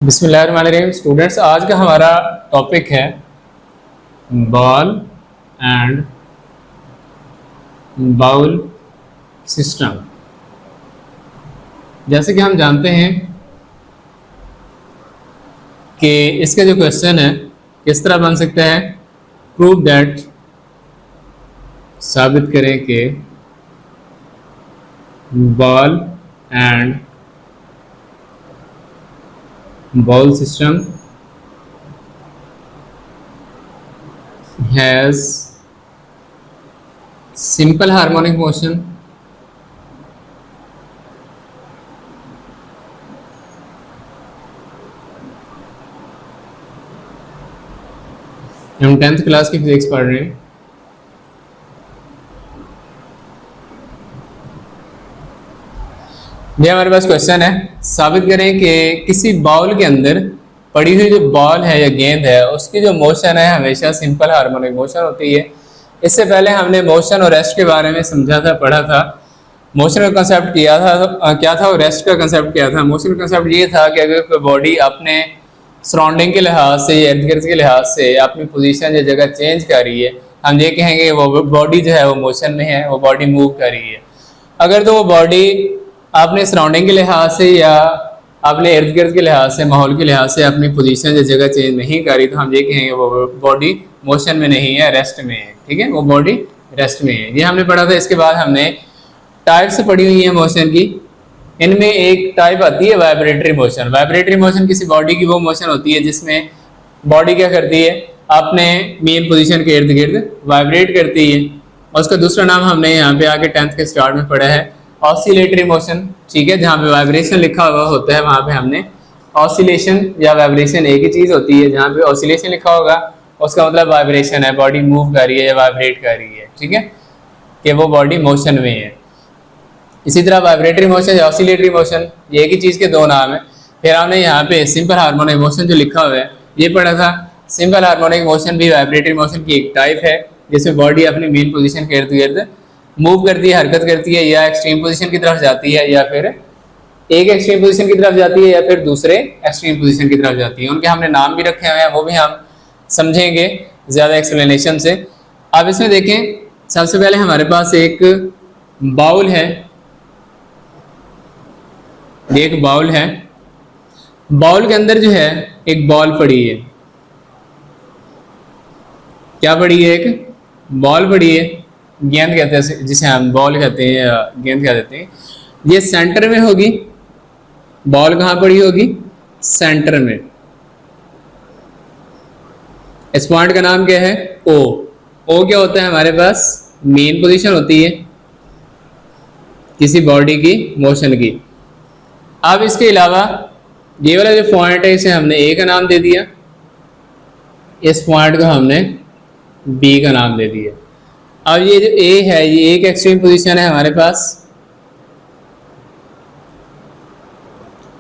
बिस्मिल्लाहिर्रहमानिर्रहीम। स्टूडेंट्स, आज का हमारा टॉपिक है बॉल एंड बाउल सिस्टम। जैसे कि हम जानते हैं कि इसका जो क्वेश्चन है किस तरह बन सकता है, प्रूव दैट, साबित करें कि ball and ball system has simple harmonic motion हम 10th क्लास की फिजिक्स पढ़ रहे हैं। ये हमारे पास क्वेश्चन है, साबित करें कि किसी बाउल के अंदर पड़ी हुई जो बॉल है या गेंद है उसकी जो मोशन है हमेशा सिंपल हार्मोनिक मोशन होती है। इससे पहले हमने मोशन और रेस्ट के बारे में समझा था, पढ़ा था। मोशन का कंसेप्ट किया था क्या था और रेस्ट का कंसेप्ट क्या था। मोशन का कंसेप्ट ये था कि अगर कोई बॉडी अपने सराउंडिंग के लिहाज से या इर्द गिर्द के लिहाज से अपनी पोजीशन या जगह चेंज कर रही है, हम ये कहेंगे वो बॉडी जो है वो मोशन में है, वो बॉडी मूव कर रही है। अगर तो वो बॉडी अपने सराउंडिंग के लिहाज से या अपने इर्द गिर्द के लिहाज से, माहौल के लिहाज से अपनी पोजीशन या जगह चेंज नहीं कर रही, तो हम ये कहेंगे वो बॉडी मोशन में नहीं है, रेस्ट में है। ठीक है, वो बॉडी रेस्ट में है। ये हमने पढ़ा था। इसके बाद हमने टाइप्स पढ़ी हुई है मोशन की। इनमें एक टाइप आती है वाइब्रेटरी मोशन। वाइब्रेटरी मोशन किसी बॉडी की वो मोशन होती है जिसमें बॉडी क्या करती है, अपने मेन पोजीशन के इर्द गिर्द वाइब्रेट करती है। और उसका दूसरा नाम हमने यहाँ पे आके 10th के स्टार्ट में पढ़ा है, ऑसिलेटरी मोशन। ठीक है, जहाँ पे वाइब्रेशन लिखा हुआ होता है वहाँ पे हमने ऑसिलेशन या वाइब्रेशन एक ही चीज़ होती है। जहाँ पे ऑसिलेशन लिखा होगा उसका मतलब वाइब्रेशन है, बॉडी मूव कर रही है या वाइब्रेट कर रही है। ठीक है, कि वो बॉडी मोशन में है। इसी तरह वाइब्रेटरी मोशन या ऑसिलेटरी मोशन, ये एक ही चीज़ के दो नाम है। फिर हमने यहाँ पे सिंपल हार्मोनिक मोशन जो लिखा हुआ है ये पढ़ा था। सिंपल हार्मोनिक मोशन भी वाइब्रेटरी मोशन की एक टाइप है जिसमें बॉडी अपनी मेन पोजीशन के इर्द गिर्द मूव करती है, हरकत करती है, या एक्सट्रीम पोजीशन की तरफ जाती है, या फिर एक एक्सट्रीम पोजीशन की तरफ जाती है, या फिर दूसरे एक्सट्रीम पोजीशन की तरफ जाती है। उनके हमने नाम भी रखे हुए हैं, वो भी हम समझेंगे ज़्यादा एक्सप्लेनेशन से। अब इसमें देखें, सबसे पहले हमारे पास एक बाउल है। एक बाउल है, बाउल के अंदर जो है एक बॉल पड़ी है। क्या पड़ी है? एक बॉल पड़ी है, गेंद कहते हैं जिसे हम बॉल कहते हैं या गेंद कह देते हैं। ये सेंटर में होगी। बॉल कहाँ पड़ी होगी? सेंटर में। इस पॉइंट का नाम क्या है? ओ। ओ क्या होता है हमारे पास? मेन पोजीशन होती है किसी बॉडी की मोशन की। अब इसके अलावा ये वाला जो पॉइंट है इसे हमने ए का नाम दे दिया, इस पॉइंट को हमने बी का नाम दे दिया। अब ये जो ए है ये एक एक्सट्रीम पोजीशन है हमारे पास,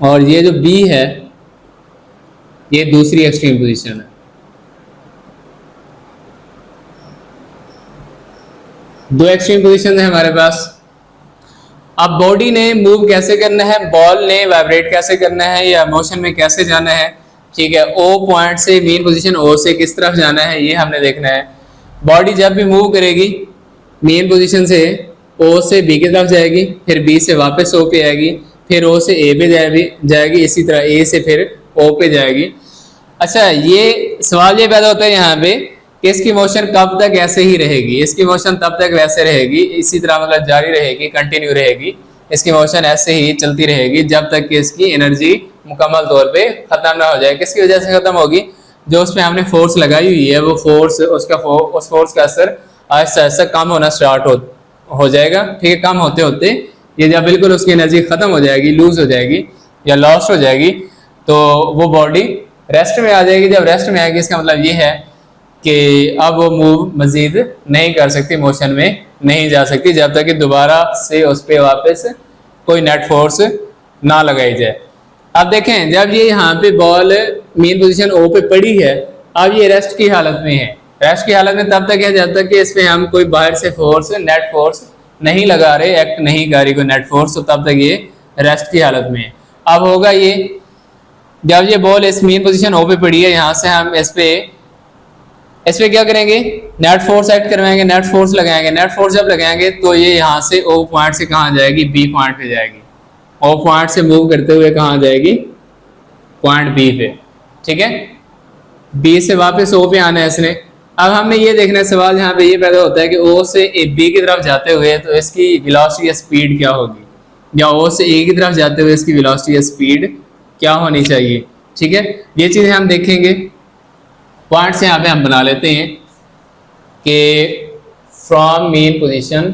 और ये जो बी है ये दूसरी एक्सट्रीम पोजीशन है। दो एक्सट्रीम पोजीशन है हमारे पास। अब बॉडी ने मूव कैसे करना है, बॉल ने वाइब्रेट कैसे करना है या मोशन में कैसे जाना है। ठीक है, ओ पॉइंट से मेन पोजीशन ओ से किस तरफ जाना है ये हमने देखना है। बॉडी जब भी मूव करेगी मेन पोजीशन से ओ से बी की तरफ जाएगी, फिर बी से वापस ओ पे आएगी, फिर ओ से ए पे जाएगी, इसी तरह ए से फिर ओ पे जाएगी। अच्छा, ये सवाल ये पैदा होता है यहाँ पे कि इसकी मोशन कब तक ऐसे ही रहेगी। इसकी मोशन तब तक वैसे रहेगी, इसी तरह मतलब जारी रहेगी, कंटिन्यू रहेगी। इसकी मोशन ऐसे ही चलती रहेगी जब तक कि इसकी एनर्जी मुकम्मल तौर पे ख़त्म ना हो जाए। किसकी वजह से ख़त्म होगी? जो उस पर हमने फोर्स लगाई हुई है वो फोर्स, उस फोर्स का असर आहिस्ता आहिस्ता कम होना स्टार्ट हो जाएगा। ठीक है, कम होते होते ये जब बिल्कुल उसकी एनर्जी ख़त्म हो जाएगी, लूज हो जाएगी या लॉस्ट हो जाएगी, तो वो बॉडी रेस्ट में आ जाएगी। जब रेस्ट में आएगी इसका मतलब ये है कि अब वो मूव मजीद नहीं कर सकती, मोशन में नहीं जा सकती जब तक कि दोबारा से उस पर वापस कोई नेट फोर्स ना लगाई जाए। अब देखें, जब ये यहाँ पे बॉल मेन पोजीशन ओ पे पड़ी है, अब ये रेस्ट की हालत में है। रेस्ट की हालत में तब तक है जब तक कि इस पे हम कोई बाहर से फोर्स, नेट फोर्स नहीं लगा रहे, एक्ट नहीं कर रही कोई नेट फोर्स, तो तब तक ये रेस्ट की हालत में है। अब होगा ये जब ये बॉल इस मेन पोजीशन ओ पे पड़ी है, यहाँ से हम इस पे क्या करेंगे, नेट फोर्स एक्ट करवाएंगे, नेट फोर्स लगाएंगे। नेट फोर्स जब लगाएंगे तो ये यहाँ से ओ पॉइंट से कहाँ जाएगी, बी पॉइंट पे जाएगी। ओ पॉइंट से मूव करते हुए कहाँ जाएगी, पॉइंट बी पे, ठीक है। बी से वापस ओ पे आना है इसने। अब हमने ये देखना है, सवाल यहाँ पे ये पैदा होता है कि ओ से बी की तरफ जाते हुए तो इसकी वेलोसिटी या स्पीड क्या होगी, या ओ से ए की तरफ जाते हुए इसकी वेलोसिटी या स्पीड क्या होनी चाहिए, ठीक है। ये चीज़ें हम देखेंगे। पॉइंट्स यहाँ पे हम बना लेते हैं कि from mean position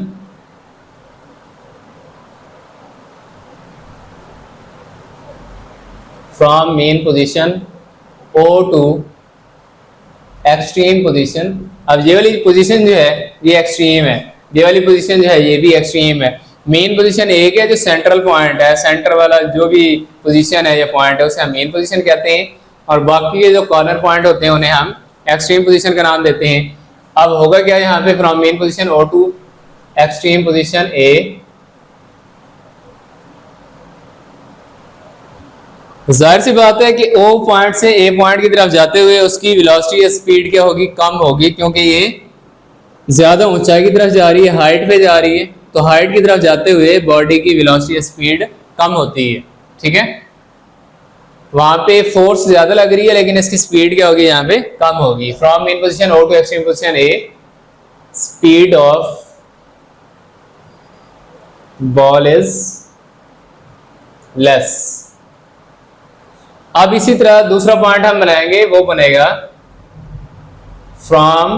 O to extreme position. अब ये वाली पोजीशन जो है ये एक्सट्रीम है, ये वाली पोजीशन जो है ये भी एक्सट्रीम है। मेन पोजीशन एक है जो सेंट्रल पॉइंट है, सेंटर वाला जो भी पोजीशन है या पॉइंट है उसे हम मेन पोजीशन कहते हैं, और बाकी के जो कॉर्नर पॉइंट होते हैं उन्हें हम एक्सट्रीम पोजीशन का नाम देते हैं। अब होगा क्या यहाँ पे, from mean position O to extreme position A, जाहिर सी बात है कि O पॉइंट से A पॉइंट की तरफ जाते हुए उसकी वेलोसिटी या स्पीड क्या होगी, कम होगी, क्योंकि ये ज्यादा ऊंचाई की तरफ जा रही है, हाइट पे जा रही है। तो हाइट की तरफ जाते हुए बॉडी की वेलोसिटी या स्पीड कम होती है, ठीक है। वहां पे फोर्स ज्यादा लग रही है लेकिन इसकी स्पीड क्या होगी, यहाँ पे कम होगी। From mean position O to extreme position A, speed of ball is less. अब इसी तरह दूसरा पॉइंट हम बनाएंगे, वो बनेगा फ्रॉम,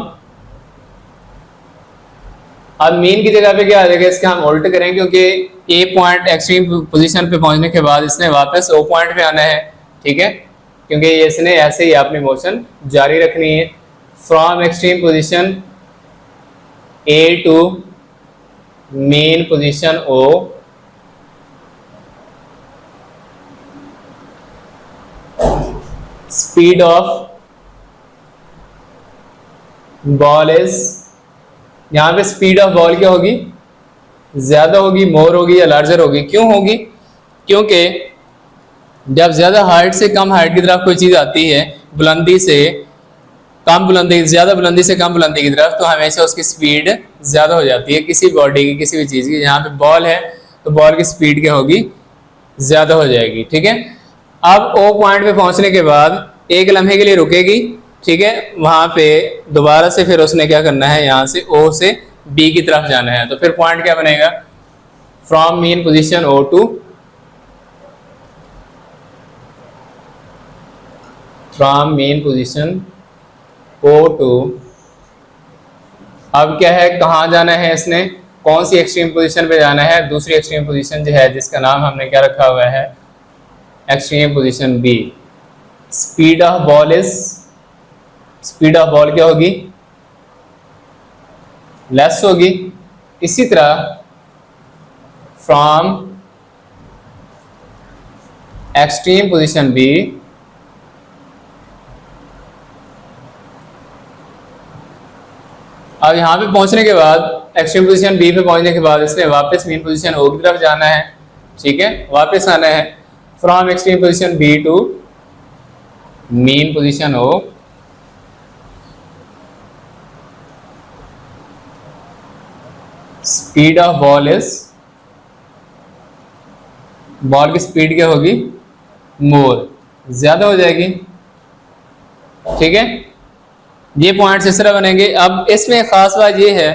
अब मेन की जगह पे क्या आ जाएगा, इसका हम उल्ट करेंगे क्योंकि ए पॉइंट एक्सट्रीम पोजीशन पे पहुंचने के बाद इसने वापस ओ पॉइंट पे आना है, ठीक है, क्योंकि इसने ऐसे ही अपनी मोशन जारी रखनी है। From extreme position A to mean position O, speed of ball is, यहां पे स्पीड ऑफ बॉल क्या होगी, ज्यादा होगी, मोर होगी या लार्जर होगी। क्यों होगी, क्योंकि जब ज्यादा हाइट से कम हाइट की तरफ कोई चीज आती है, बुलंदी से कम बुलंदी, ज्यादा बुलंदी से कम बुलंदी की तरफ, तो हमेशा उसकी स्पीड ज्यादा हो जाती है किसी बॉडी की, किसी भी चीज की। यहाँ पे बॉल है तो बॉल की स्पीड क्या होगी, ज्यादा हो जाएगी, ठीक है। अब ओ पॉइंट पे पहुंचने के बाद एक लम्हे के लिए रुकेगी, ठीक है, वहां पे दोबारा से फिर उसने क्या करना है, यहाँ से ओ से बी की तरफ जाना है। तो फिर पॉइंट क्या बनेगा, from mean position O to, from mean position O to, अब क्या है, कहाँ जाना है इसने, कौन सी एक्सट्रीम पोजीशन पे जाना है, दूसरी एक्सट्रीम पोजीशन जो है जिसका नाम हमने क्या रखा हुआ है, extreme position B। Speed of ball is, speed of ball क्या होगी, लेस होगी। इसी तरह फ्रॉम एक्सट्रीम पोजीशन B, अब यहां पे पहुंचने के बाद, एक्सट्रीम पोजीशन B पे पहुंचने के बाद इसने वापस मेन पोजीशन O की तरफ जाना है, ठीक है, वापस आना है। From extreme position B to mean position O, speed of ball is, ball की स्पीड क्या होगी, मोर, ज्यादा हो जाएगी, ठीक है। ये पॉइंट्स इस तरह बनेंगे। अब इसमें खास बात ये है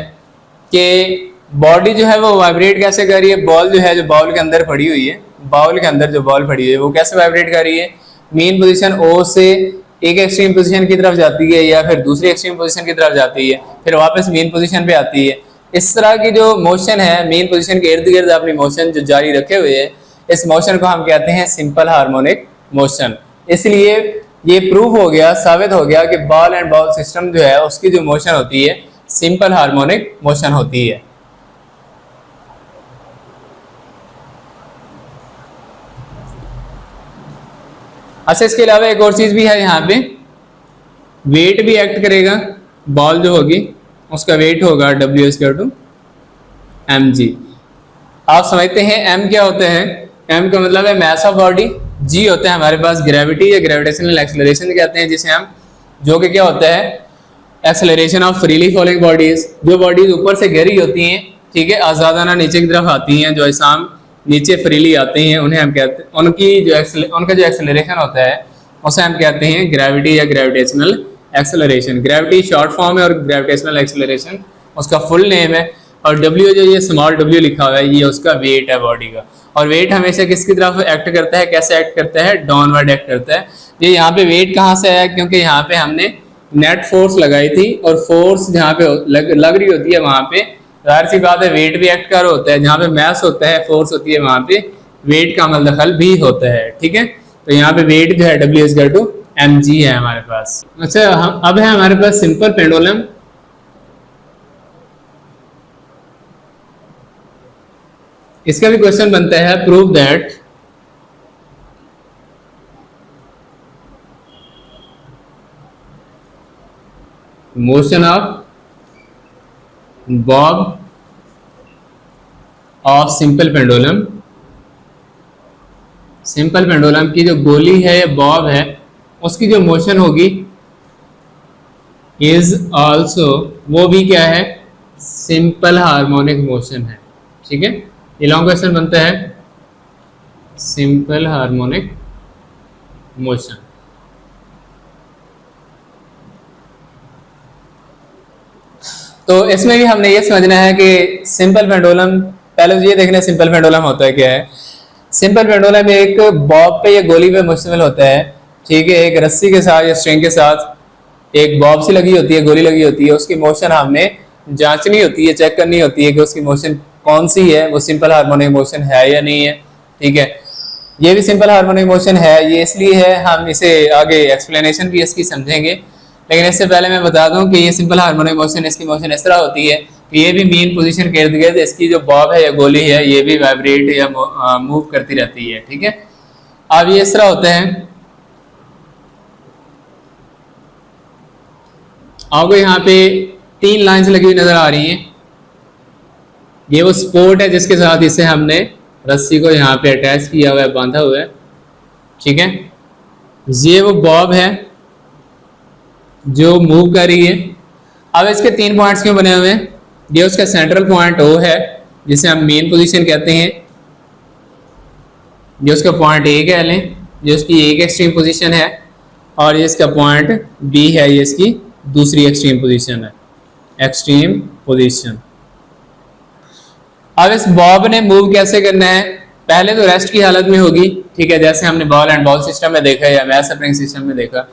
कि बॉडी जो है वो वाइब्रेट कैसे कर रही है, बॉल जो है जो बाउल के अंदर पड़ी हुई है, बाउल के अंदर जो बॉल पड़ी हुई है वो कैसे वाइब्रेट कर रही है, मेन पोजीशन O से एक एक्सट्रीम पोजीशन की तरफ जाती है या फिर दूसरी एक्सट्रीम पोजीशन की तरफ जाती है, फिर वापस मेन पोजीशन पे आती है। इस तरह की जो मोशन है, मेन पोजीशन के इर्द गिर्द अपनी मोशन जो जारी रखे हुए है, इस मोशन को हम कहते हैं सिंपल हार्मोनिक मोशन। इसलिए ये प्रूव हो गया, साबित हो गया कि बॉल एंड बॉल सिस्टम जो है उसकी जो मोशन होती है सिंपल हार्मोनिक मोशन होती है। अच्छा, इसके अलावा एक और चीज भी है, यहाँ पे वेट भी एक्ट करेगा। बॉल जो होगी उसका वेट होगा W=mg। आप समझते हैं M क्या होता है, M का मतलब है मैस ऑफ बॉडी, जी होता है हमारे पास ग्रेविटी या ग्रेविटेशनल एक्सेलरेशन कहते हैं, जिसे हम, जो कि क्या होता है, acceleration of freely falling bodies. जो बॉडीज ऊपर से गिरी होती हैं, ठीक है, आज़ादाना नीचे की तरफ आती हैं, जो अजसाम नीचे फ्रीली आते हैं, उन्हें हम कहते हैं, उनका जो एक्सेलरेशन होता है उसे हम कहते हैं ग्रेविटी या gravitational acceleration. Gravity short form है और ग्रेविटेशनल एक्सेलरेशन उसका फुल नेम है। और डब्ल्यू, जो ये स्मॉल डब्ल्यू लिखा हुआ है, ये उसका वेट है बॉडी का। और वेट हमेशा किसकी तरफ एक्ट करता है, कैसे एक्ट करता है, डाउनवर्ड एक्ट करता है। ये यहाँ पे वेट कहाँ से आया, क्योंकि यहाँ पे हमने नेट फोर्स लगाई थी, और फोर्स जहाँ पे लग रही होती है वहाँ पे जाहिर सी बात है वेट भी एक्ट कर होता है। जहाँ पे मैस होता है, फोर्स होती है, वहाँ पे वेट का अमल दखल भी होता है, ठीक है। तो यहाँ पे वेट जो है W=mg है हमारे पास। अच्छा, अब है हमारे पास सिंपल पेंडुलम। इसका भी क्वेश्चन बनता है, prove that motion of Bob of simple pendulum. Simple pendulum की जो गोली है या बॉब है, उसकी जो मोशन होगी इज आल्सो, वो भी क्या है, सिंपल हार्मोनिक मोशन है, ठीक है। ये लॉन्ग क्वेश्चन बनता है, सिंपल हार्मोनिक मोशन। तो इसमें भी हमने ये समझना है कि सिंपल पेंडुलम, पहले तो ये देखना है सिंपल पेंडुलम होता है क्या है। सिंपल पेंडुलम एक बॉब पे या गोली पे मुश्तमिल होता है, ठीक है। एक रस्सी के साथ या स्ट्रिंग के साथ एक बॉब सी लगी होती है, गोली लगी होती है, उसकी मोशन हमने जांचनी होती है, चेक करनी होती है कि उसकी मोशन कौन सी है, वो सिंपल हार्मोनिक मोशन है या नहीं है, ठीक है। ये भी सिंपल हार्मोनिक मोशन है, ये इसलिए है, हम इसे आगे एक्सप्लेनेशन भी इसकी समझेंगे। लेकिन इससे पहले मैं बता दूं कि ये सिंपल हार्मोनिक मोशन, इसकी मोशन इस तरह होती है कि ये भी मेन पोजीशन के इर्द गिर्द इसकी जो बॉब है या गोली है, ये भी वाइब्रेट या मूव करती रहती है, ठीक है। अब ये इस तरह होता है, आपको यहाँ पे 3 लाइन्स लगी हुई नजर आ रही हैं। ये वो स्पोर्ट है जिसके साथ इसे हमने रस्सी को यहाँ पे अटैच किया हुआ है, बांधा हुआ है, ठीक है। ये वो बॉब है जो मूव कर रही है। अब इसके 3 पॉइंट्स क्यों बने हुए हैं, ये उसका सेंट्रल पॉइंट ओ है जिसे हम मेन पोजीशन कहते हैं, ये उसका पॉइंट ए कह लें, जो उसकी एक एक्सट्रीम पोजीशन है, और ये इसका पॉइंट बी है, ये इसकी दूसरी एक्सट्रीम पोजीशन है, एक्सट्रीम पोजीशन। अब इस बॉब ने मूव कैसे करना है, पहले तो रेस्ट की हालत में होगी, ठीक है, जैसे हमने बॉल एंड बॉल सिस्टम में देखा या मैथ स्प्रिंग सिस्टम में देखा।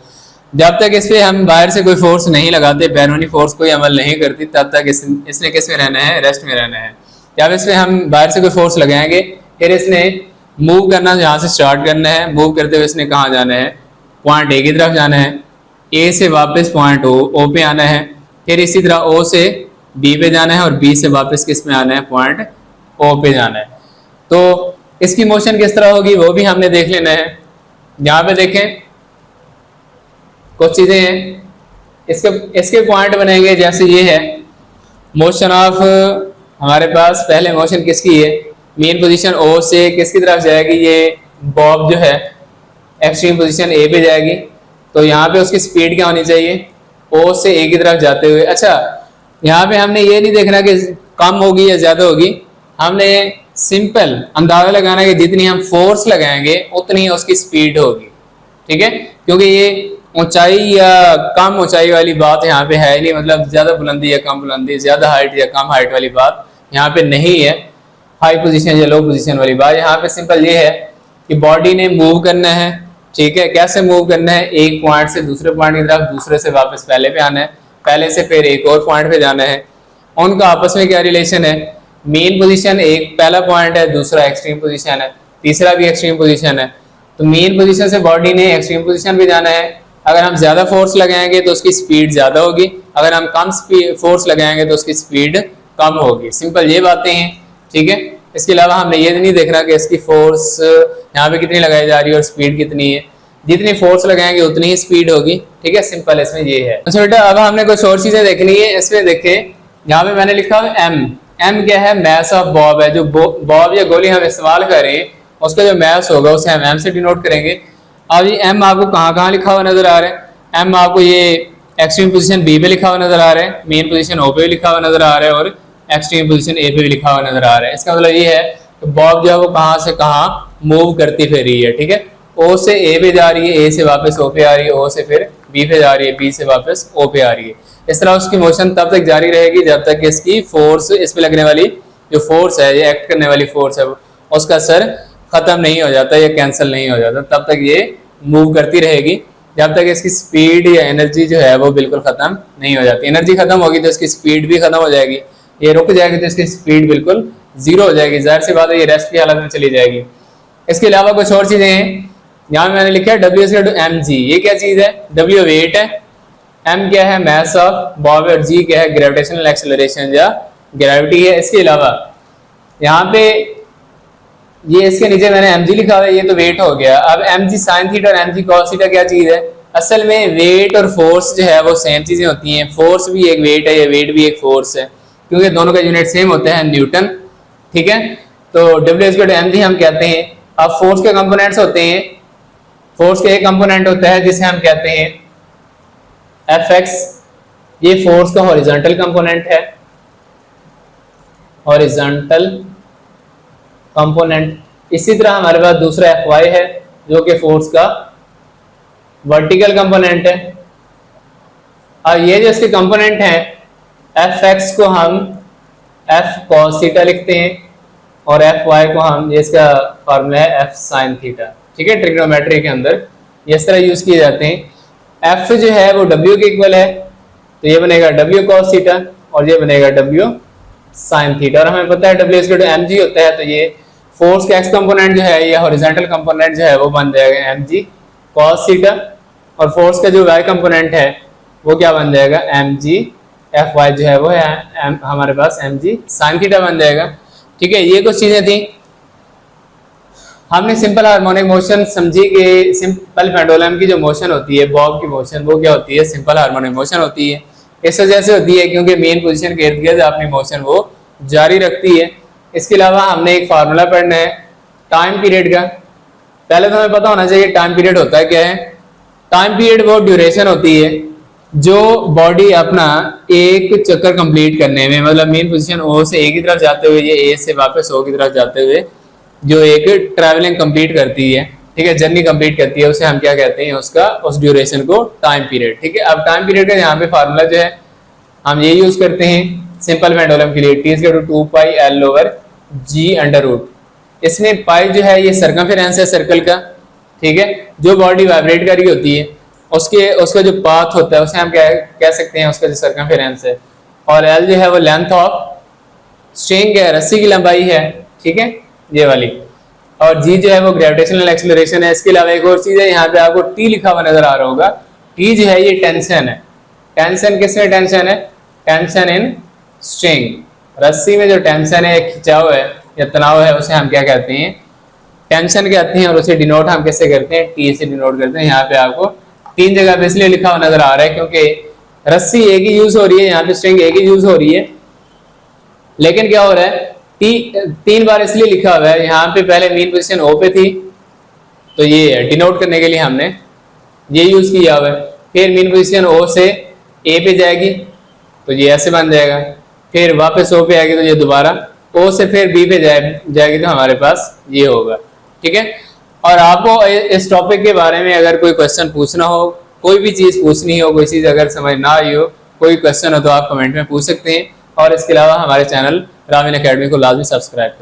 जब तक इस पे हम बाहर से कोई फोर्स नहीं लगाते, बैरूनी फोर्स कोई अमल नहीं करती, तब तक इसने किस में रहना है, रेस्ट में रहना है। जब इस पे हम बाहर से कोई फोर्स लगाएंगे, फिर इसने मूव करना यहाँ से स्टार्ट करना है, मूव करते हुए इसने कहाँ जाना है, पॉइंट ए की तरफ जाना है, ए से वापस पॉइंट ओ पे आना है, फिर इसी तरह ओ से बी पे जाना है, और बी से वापस किस में आना है, पॉइंट ओ पे जाना है। तो इसकी मोशन किस तरह होगी वो भी हमने देख लेना है। यहाँ पे देखें कुछ चीजें हैं, इसके पॉइंट बनेंगे, जैसे ये है मोशन ऑफ, हमारे पास पहले मोशन किसकी है, मेन पोजीशन ओ से किसकी तरफ जाएगी, ये बॉब जो है एक्सट्रीम पोजीशन ए पे जाएगी। तो यहाँ पे उसकी स्पीड क्या होनी चाहिए, ओ से ए की तरफ जाते हुए। अच्छा, यहाँ पे हमने ये नहीं देखना कि कम होगी या ज्यादा होगी, हमने सिंपल अंदाजा लगाना है कि जितनी हम फोर्स लगाएंगे उतनी उसकी स्पीड होगी, ठीक है। क्योंकि ये ऊंचाई या कम ऊंचाई वाली बात यहाँ पे है नहीं, मतलब ज्यादा बुलंदी या कम बुलंदी, ज्यादा हाइट या कम हाइट वाली बात यहाँ पे नहीं है, हाई पोजीशन या लो पोजीशन वाली बात। यहाँ पे सिंपल ये है कि बॉडी ने मूव करना है, ठीक है। कैसे मूव करना है, एक पॉइंट से दूसरे पॉइंट की तरफ, दूसरे से वापस पहले पे आना है, पहले से फिर एक और पॉइंट पे जाना है। उनका आपस में क्या रिलेशन है, मेन पोजीशन एक पहला पॉइंट है, दूसरा एक्सट्रीम पोजीशन है, तीसरा भी एक्सट्रीम पोजीशन है। तो मेन पोजीशन से बॉडी ने एक्सट्रीम पोजीशन पे जाना है। अगर हम ज्यादा फोर्स लगाएंगे तो उसकी स्पीड ज्यादा होगी, अगर हम कम फोर्स लगाएंगे तो उसकी स्पीड कम होगी। सिंपल ये बातें हैं, ठीक है। इसके अलावा हमने ये नहीं देखना कि इसकी फोर्स यहाँ पे कितनी लगाई जा रही है और स्पीड कितनी है, जितनी फोर्स लगाएंगे उतनी ही स्पीड होगी, ठीक है। सिंपल इसमें ये है। अच्छा बेटा, अब हमने कुछ और चीजें देखनी है। इसमें देखे यहाँ पे मैंने लिखा है एम क्या है, मैस ऑफ बॉब है। जो बॉब या गोली हम इस्तेमाल करें उसका जो मैथ्स होगा उसे हम एम से डिनोट करेंगे। अब ये एम आपको कहाँ कहाँ लिखा हुआ नजर आ रहा है, एम आपको ये एक्सट्रीम पोजीशन बी पे लिखा हुआ नजर आ रहा है, मेन पोजीशन ओ पे भी लिखा हुआ नजर आ रहा है और एक्सट्रीम पोजीशन ए पे भी लिखा हुआ नजर आ रहा है। इसका मतलब ये है कि बॉब जो है वो कहाँ से कहाँ मूव करती फिर रही है, ठीक है। ओ से ए पे जा रही है, ए से वापस ओ पे आ रही है, ओ से फिर बी पे जा रही है, बी से वापस ओ पे आ रही है। इस तरह उसकी मोशन तब तक जारी रहेगी जब तक इसकी फोर्स, इस पे लगने वाली जो फोर्स है, ये एक्ट करने वाली फोर्स है, उसका असर खत्म नहीं हो जाता या कैंसिल नहीं हो जाता, तब तक ये मूव करती रहेगी जब तक इसकी स्पीड या एनर्जी जो है वो बिल्कुल खत्म नहीं हो जाती। एनर्जी खत्म होगी तो इसकी स्पीड भी खत्म हो जाएगी, ये रुक जाएगी तो इसकी स्पीड बिल्कुल जीरो हो जाएगी, जाहिर सी बात है ये रेस्ट की हालत में चली जाएगी। इसके अलावा कुछ और चीजें हैं, यहाँ मैंने लिखा है W is equal to mg। ये क्या चीज है, W वेट है, m क्या है मास ऑफ बॉब और g क्या है ग्रेविटेशनल एक्सेलरेशन या ग्रेविटी है। इसके अलावा यहाँ पे ये इसके नीचे मैंने mg लिखा हुआ है, ये तो वेट हो गया। अब mg sin थीटा और mg cos थीटा क्या चीज है, असल में वेट और फोर्स जो है वो सेम चीजें होती हैं। फोर्स भी एक वेट है, ये वेट भी एक फोर्स है, क्योंकि दोनों का यूनिट सेम होता है न्यूटन, ठीक है। तो W is equal to mg हम कहते हैं। अब फोर्स के कंपोनेंट्स होते हैं, फोर्स का एक कंपोनेंट होता है जिसे हम कहते हैं Fx, ये फोर्स का हॉरिजॉन्टल कंपोनेंट है, हॉरिजॉन्टल कंपोनेंट। इसी तरह हमारे पास दूसरा Fy है जो कि फोर्स का वर्टिकल कंपोनेंट है। और ये जो इसके कंपोनेंट हैं Fx को हम F cos थीटा लिखते हैं और Fy को हम, ये इसका फॉर्मूला है F sin थीटा, ठीक है। ट्रिग्नोमेट्री के अंदर ये इस तरह यूज किए जाते हैं। F जो है वो W के इक्वल है, तो ये बनेगा W cos थीटा और ये बनेगा W sin थीटा। और हमें पता है W is equal to mg होता है, तो ये फोर्स का x कंपोनेंट जो है, ये हॉरिजॉन्टल कंपोनेंट जो है वो बन जाएगा mg cos थीटा, और फोर्स का जो y कंपोनेंट है वो क्या बन जाएगा mg Fy जो है वो है हमारे पास mg sin थीटा बन जाएगा, ठीक है। ये कुछ चीजें थी, हमने सिंपल हार्मोनिक मोशन समझी कि सिंपल पेंडुलम की जो मोशन होती है, बॉब की मोशन, वो क्या होती है, सिंपल हार्मोनिक मोशन होती है। इस वजह से होती है क्योंकि मेन पोजीशन के इर्द गिर्द अपनी मोशन वो जारी रखती है। इसके अलावा हमने एक फार्मूला पढ़ना है टाइम पीरियड का। पहले तो हमें पता होना चाहिए टाइम पीरियड होता है क्या है। टाइम पीरियड वो ड्यूरेशन होती है जो बॉडी अपना एक चक्कर कंप्लीट करने में, मतलब मेन पोजीशन ओ से ए की तरफ जाते हुए, ये ए से वापस ओ की तरफ जाते हुए जो एक ट्रैवलिंग कंप्लीट करती है, ठीक है, जर्नी कंप्लीट करती है, उसे हम क्या कहते हैं, उसका उस ड्यूरेशन को टाइम पीरियड, ठीक है। अब टाइम पीरियड का यहाँ पे फार्मूला जो है हम ये यूज करते हैं सिंपल पेंडुलम के लिए, T is equal to 2 pi L over G under root. इसमें पाई जो है ये सर्कमफेरेंस है सर्कल का, ठीक है। जो बॉडी वाइब्रेट कर रही होती है उसका जो पाथ होता है उसे हम क्या कह सकते हैं, उसका जो सर्कमफेरेंस है। और L जो है वो लेंथ ऑफ स्ट्रिंग है, रस्सी की लंबाई है, ठीक है, ये वाली। और G जो है वो ग्रेविटेशनल एक्सेलरेशन है। इसके अलावा एक और चीज है, यहाँ पे आपको T लिखा हुआ नजर आ रहा होगा। T जो है ये टेंशन है। टेंशन किसमें टेंशन है, टेंशन इन स्ट्रिंग, रस्सी में जो टेंशन है, खिंचाव है या तनाव है, उसे हम क्या कहते हैं, टेंशन कहते हैं। और उसे डिनोट हम कैसे करते हैं, T से डिनोट करते हैं। यहाँ पे आपको 3 जगह पे इसलिए लिखा हुआ नजर आ रहा है क्योंकि रस्सी एक ही यूज हो रही है, यहाँ पे स्ट्रिंग एक ही यूज हो रही है, लेकिन क्या हो रहा है, 3 बार इसलिए लिखा हुआ है। यहाँ पे पहले मेन पोजीशन O पे थी, तो ये डिनोट करने के लिए हमने ये यूज किया हुआ है। फिर मेन पोजीशन O से A पे जाएगी तो ये ऐसे बन जाएगा, फिर वापस O पे आएगी तो ये दोबारा O से फिर B पे जाएगी तो हमारे पास ये होगा, ठीक है। और आपको इस टॉपिक के बारे में अगर कोई क्वेश्चन पूछना हो, कोई भी चीज़ पूछनी हो, कोई चीज़ अगर समझ ना आई हो, कोई क्वेश्चन हो तो आप कमेंट में पूछ सकते हैं। और इसके अलावा हमारे चैनल रामिन एकेडमी को लाजमी सब्सक्राइब करें।